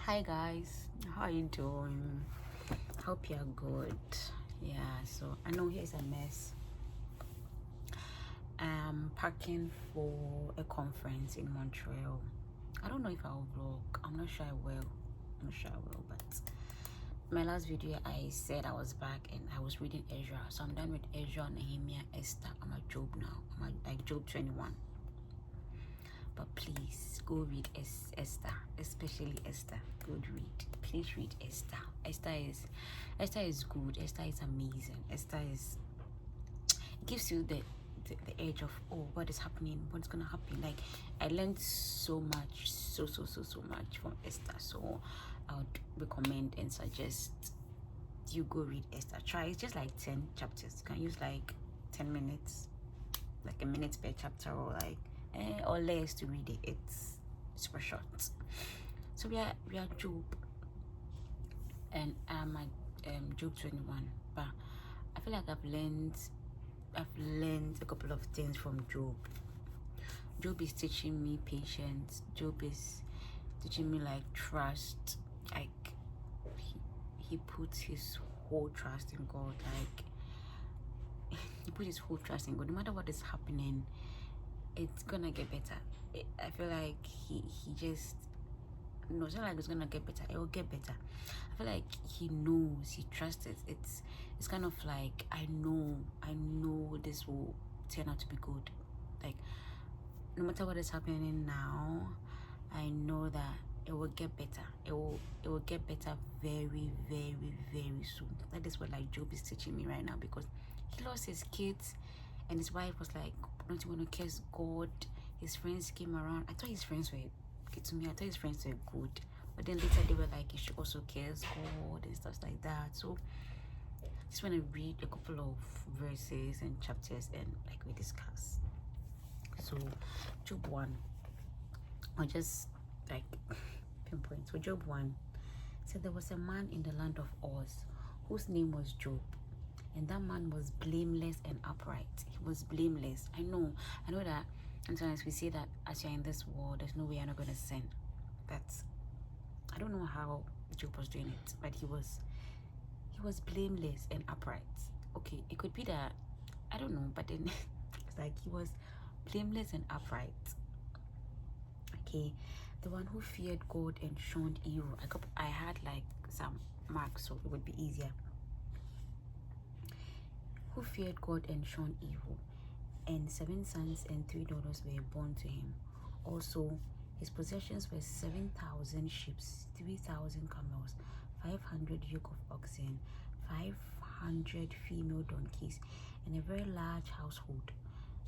Hi guys, how are you doing? Hope you're good. Yeah, so I know here's a mess. I'm packing for a conference in Montreal. I don't know if I'll vlog. I'm not sure I will. But my last video I said I was back and I was reading Ezra. So I'm done with Ezra, Nehemiah, Esther. I'm at Job now. I'm at like Job 21. But please go read Esther, especially Esther. Good read. Please read Esther. Esther is good. Esther is amazing. Esther is, it gives you the edge of, oh, what is happening, what's gonna happen. Like I learned so much, so much from Esther. So I would recommend and suggest you go read Esther. Try, it's just like 10 chapters. You can use like 10 minutes, like a minute per chapter, or like or less to read it. It's super short. So we are Job, and I'm at Job 21. But I feel like I've learned a couple of things from Job. Job is teaching me patience. Job is teaching me like trust. Like he puts his whole trust in God. Like he put his whole trust in God. No matter what is happening, it's gonna get better. I feel like he just, no, it's not like it's gonna get better. It will get better. I feel like he knows, he trusts it. It's kind of like I know this will turn out to be good. Like no matter what is happening now, I know that it will get better. It will get better very soon. That is what like Job is teaching me right now, because he lost his kids and his wife was like, don't you want to curse God? His friends came around. I thought his friends were good to me. I thought his friends were good, but then later they were like, you should also curse God and stuff like that. So I just want to read a couple of verses and chapters and like we discuss. So Job 1, I'll just like pinpoint. So Job 1 said, there was a man in the land of Oz whose name was Job, and that man was blameless and upright. He was blameless. I know that sometimes we say that as you're in this world, there's no way you're not going to sin. But I don't know how Job was doing it, but he was blameless and upright. Okay, it could be that, I don't know, but then it's like he was blameless and upright. Okay, the one who feared God and shunned evil. I had like some marks, so it would be easier. Who feared God and shunned evil, and 7 sons and 3 daughters were born to him. Also, his possessions were 7,000 sheep, 3,000 camels, 500 yoke of oxen, 500 female donkeys, and a very large household,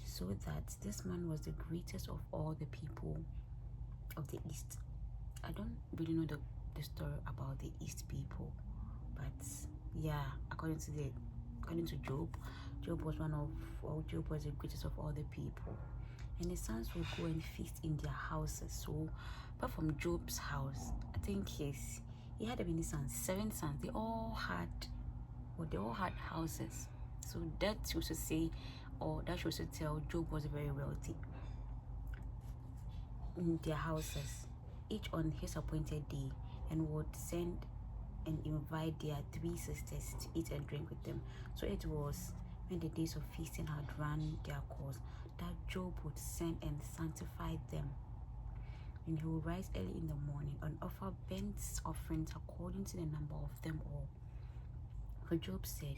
so that this man was the greatest of all the people of the East. I don't really know the story about the East people, but yeah, according to Job, Job was the greatest of all the people. And his sons would go and feast in their houses. So apart from Job's house, I think he had many sons, 7 sons. They all had houses. So that should say, or that should also tell Job was very wealthy. In their houses, each on his appointed day, and would send and invite their 3 sisters to eat and drink with them. So it was when the days of feasting had run their course that Job would send and sanctify them. And he would rise early in the morning and offer burnt offerings according to the number of them all. For Job said,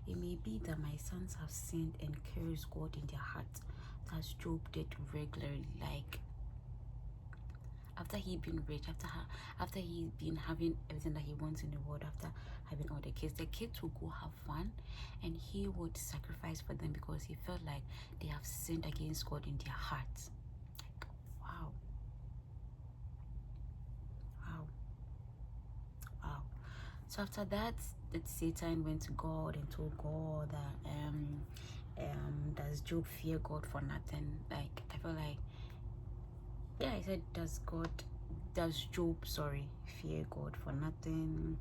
it may be that my sons have sinned and cursed God in their hearts, as Job did regularly. Like after he'd been rich, after he'd been having everything that he wants in the world, after having all the kids would go have fun, and he would sacrifice for them because he felt like they have sinned against God in their hearts. Like, wow. So after that, Satan went to God and told God that does Job fear God for nothing? Like I feel like, yeah, I said, does Job fear God for nothing?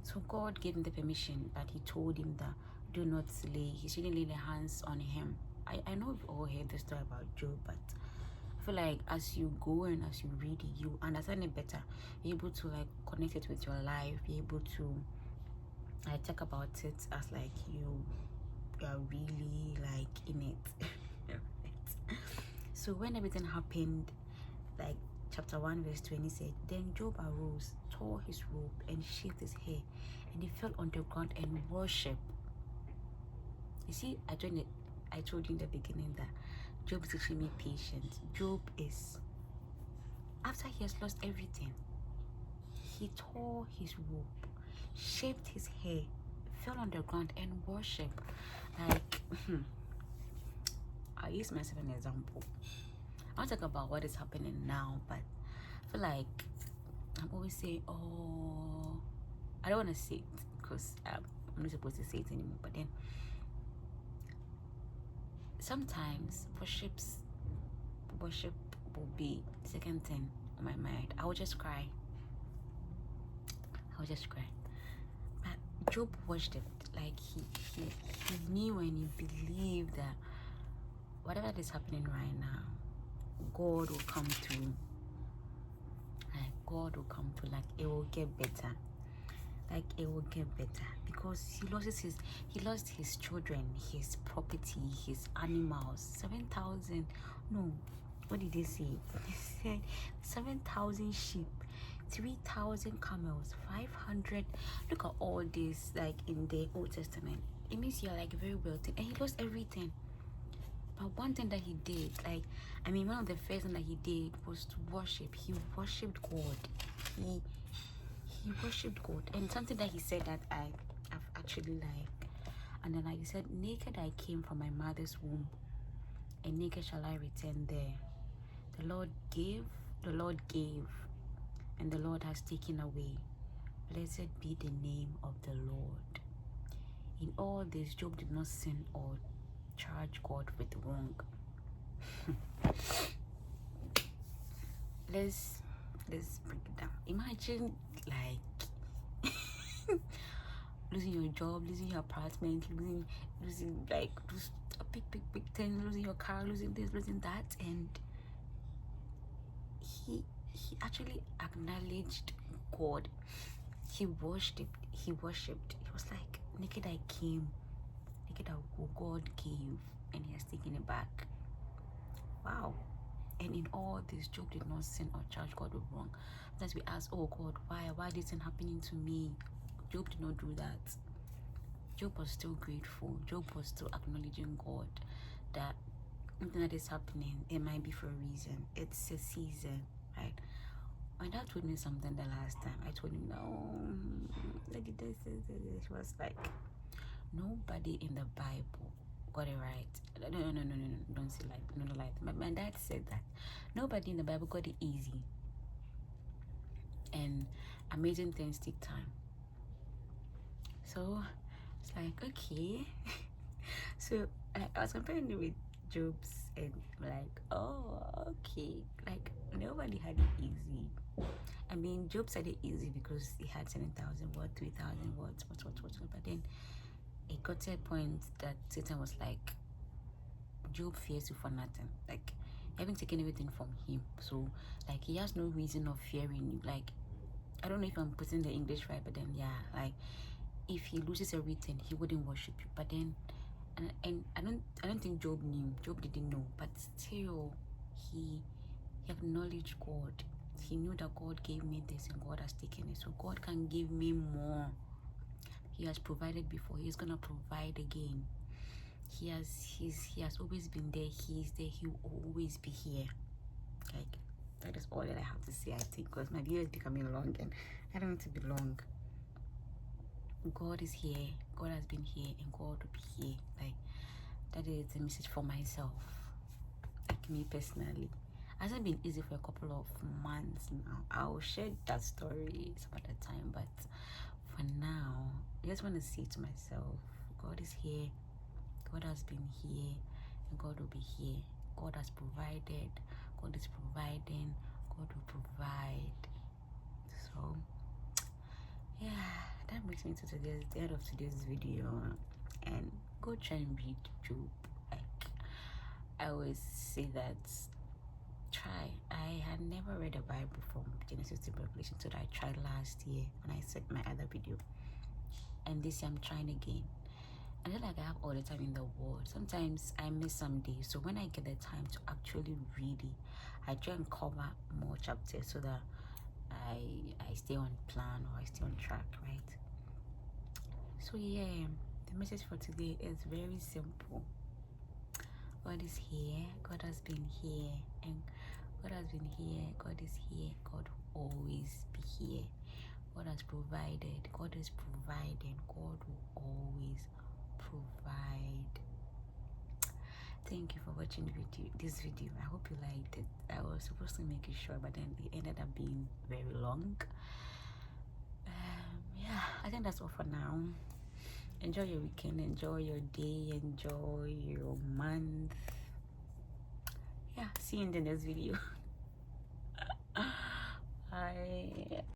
So God gave him the permission, but he told him that do not slay. He shouldn't lay the hands on him. I know we've all heard the story about Job, but I I feel like as you go and as you read it, you understand it better. You're able to like connect it with your life. You're able to talk about it as like you are really like in it. So when everything happened, like chapter 1 verse 20 said, then Job arose, tore his robe, and shaved his hair, and he fell on the ground and worshipped. You see, I told you in the beginning that Job is teaching me patience. Job is, after he has lost everything, he tore his robe, shaved his hair, fell on the ground and worshipped. Like, I'll use myself as an example. I'll talk about what is happening now, but I feel like I'm always saying, oh, I don't want to say it because I'm not supposed to say it anymore, but then sometimes worship will be the second thing on my mind. I will just cry. But Job worshipped, like he knew and he believed that whatever is happening right now, God will come through. Like God will come through. Like it will get better. Like it will get better, because he lost his children, his property, his animals. 7,000. No, what did they say? They said 7,000 sheep, 3,000 camels, 500. Look at all this, like in the Old Testament. It means you're like very wealthy, and he lost everything. But one thing that he did, like, I mean, one of the first thing that he did was to worship. He worshipped God. He worshipped God. And something that he said that I've actually like, and then like he said, naked I came from my mother's womb, and naked shall I return there. The Lord gave, and the Lord has taken away. Blessed be the name of the Lord. In all this, Job did not sin or charge God with wrong. Let's break it down. Imagine like losing your job, losing your apartment, losing like a big thing, losing your car, losing this, losing that, and he actually acknowledged God. He worshipped. He was like, naked I came, naked I go. God gave, and he has taken it back. Wow. And in all this, Job did not sin or charge God with wrong. Sometimes we ask, oh God, why this thing happening to me? Job did not do that. Job was still grateful. Job was still acknowledging God that anything that is happening, it might be for a reason. It's a season, right? My dad told me something the last time. I told him, no, like this. She was like, nobody in the Bible got it right. No, don't say like, no, like, my dad said that nobody in the Bible got it easy, and amazing things take time. So it's like, okay. So I was comparing it with Job's, and like, oh, okay, like nobody had it easy. I mean, Job said it easy because he had 7,000 words, 3,000 words, what, but then it got to a point that Satan was like, Job fears you for nothing. Like, you haven't taken everything from him, so like he has no reason of fearing you. Like, I don't know if I'm putting the English right, but then yeah, like if he loses everything, he wouldn't worship you. But then, and I don't think Job knew. Job didn't know, but still, he acknowledged God. He knew that God gave me this and God has taken it, so God can give me more. He has provided before. He's gonna provide again. He has always been there. He is there. He will always be here. Like, that is all that I have to say, I think, because my video is becoming long and I don't want to be long. God is here. God has been here, and God will be here. Like, that is the message for myself. Like, me personally, it hasn't been easy for a couple of months now. I'll share that story some other time, but for now, I just want to say to myself, God is here. God has been here, and God will be here. God has provided. God is providing. God will provide. So yeah, that brings me to the end of today's video. And go try and read Job. Like, I always say that, try. I had never read the Bible from Genesis to Revelation, so that I tried last year and I set my other video. And this year I'm trying again. And then like I have all the time in the world. Sometimes I miss some days. So when I get the time to actually read it, I try and cover more chapters so that I stay on plan or I stay on track, right? So yeah, the message for today is very simple. God is here. God has been here, and God has been here. God is here. God will always be here. God has provided. God is providing. God will always provide. Thank you for watching this video. I hope you liked it. I was supposed to make it short, but then it ended up being very long. Yeah, I think that's all for now. Enjoy your weekend, enjoy your day, enjoy your month. Yeah, see you in the next video.